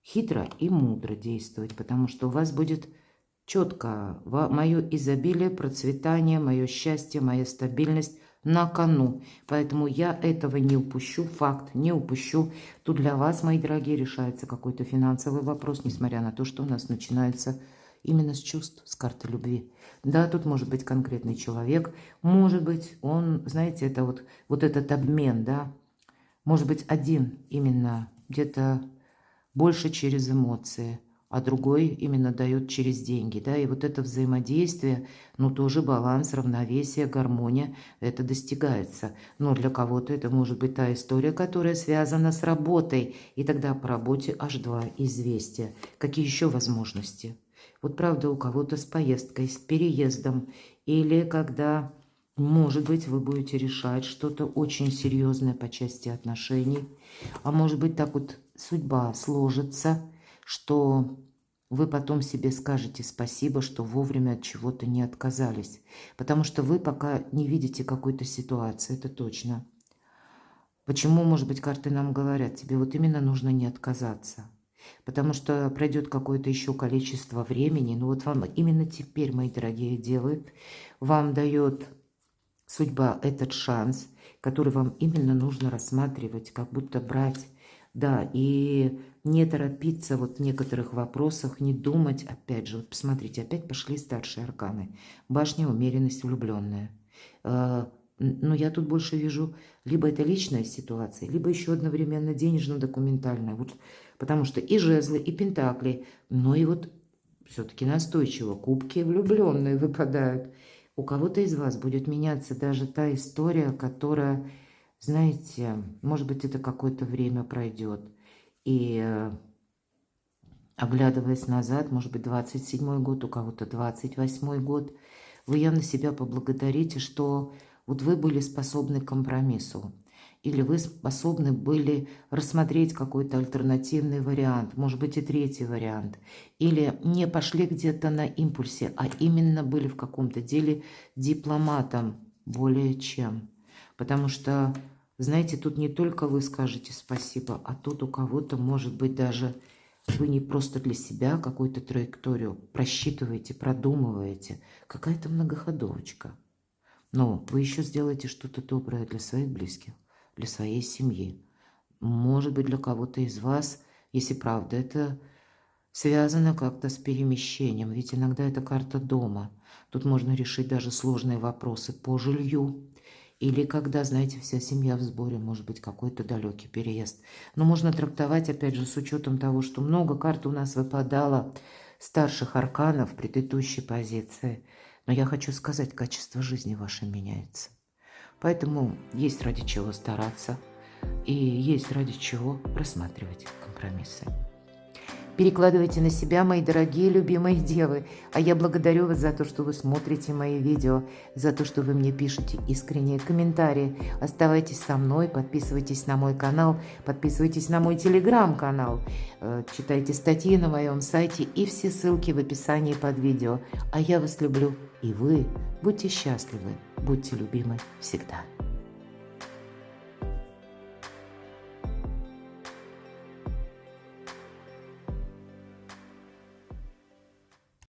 хитро и мудро действовать, потому что у вас будет четко мое изобилие, процветание, мое счастье, моя стабильность на кону. Поэтому я этого не упущу, факт, не упущу. Тут для вас, мои дорогие, решается какой-то финансовый вопрос, несмотря на то, что у нас начинается именно с чувств, с карты любви. Да, тут может быть конкретный человек, может быть он, знаете, это вот этот обмен, да, может быть один именно где-то больше через эмоции, а другой именно дает через деньги, да, и вот это взаимодействие, ну, тоже баланс, равновесие, гармония, это достигается. Но для кого-то это может быть та история, которая связана с работой, и тогда по работе аж два известия. Какие еще возможности? Вот правда у кого-то с поездкой, с переездом, или когда, может быть, вы будете решать что-то очень серьезное по части отношений, а может быть так вот судьба сложится, что вы потом себе скажете спасибо, что вовремя от чего-то не отказались. Потому что вы пока не видите какой-то ситуации, это точно. Почему, может быть, карты нам говорят, тебе вот именно нужно не отказаться. Потому что пройдет какое-то еще количество времени. Но вот вам именно теперь, мои дорогие девы, вам дает судьба этот шанс, который вам именно нужно рассматривать, как будто брать. Да, и не торопиться вот в некоторых вопросах, не думать. Опять же, вот посмотрите, опять пошли старшие арканы. Башня, умеренность, влюбленная. Но я тут больше вижу, либо это личная ситуация, либо еще одновременно денежно-документальная. Вот, потому что и жезлы, и пентакли, но и вот все-таки настойчиво кубки влюбленные выпадают. У кого-то из вас будет меняться даже та история, которая, знаете, может быть, это какое-то время пройдет. И оглядываясь назад, может быть, 27-й год, у кого-то 28-й год, вы явно себя поблагодарите, что вот вы были способны к компромиссу. Или вы способны были рассмотреть какой-то альтернативный вариант, может быть, и третий вариант. Или не пошли где-то на импульсе, а именно были в каком-то деле дипломатом более чем. Потому что, знаете, тут не только вы скажете спасибо, а тут у кого-то, может быть, даже вы не просто для себя какую-то траекторию просчитываете, продумываете. Какая-то многоходовочка. Но вы еще сделаете что-то доброе для своих близких, для своей семьи. Может быть, для кого-то из вас, если правда, это связано как-то с перемещением. Ведь иногда это карта дома. Тут можно решить даже сложные вопросы по жилью. Или когда, знаете, вся семья в сборе, может быть, какой-то далекий переезд. Но можно трактовать, опять же, с учетом того, что много карт у нас выпадало старших арканов в предыдущей позиции. Но я хочу сказать, качество жизни ваше меняется. Поэтому есть ради чего стараться и есть ради чего рассматривать компромиссы. Перекладывайте на себя, мои дорогие, любимые девы. А я благодарю вас за то, что вы смотрите мои видео, за то, что вы мне пишете искренние комментарии. Оставайтесь со мной, подписывайтесь на мой канал, подписывайтесь на мой телеграм-канал, читайте статьи на моем сайте и все ссылки в описании под видео. А я вас люблю, и вы будьте счастливы, будьте любимы всегда.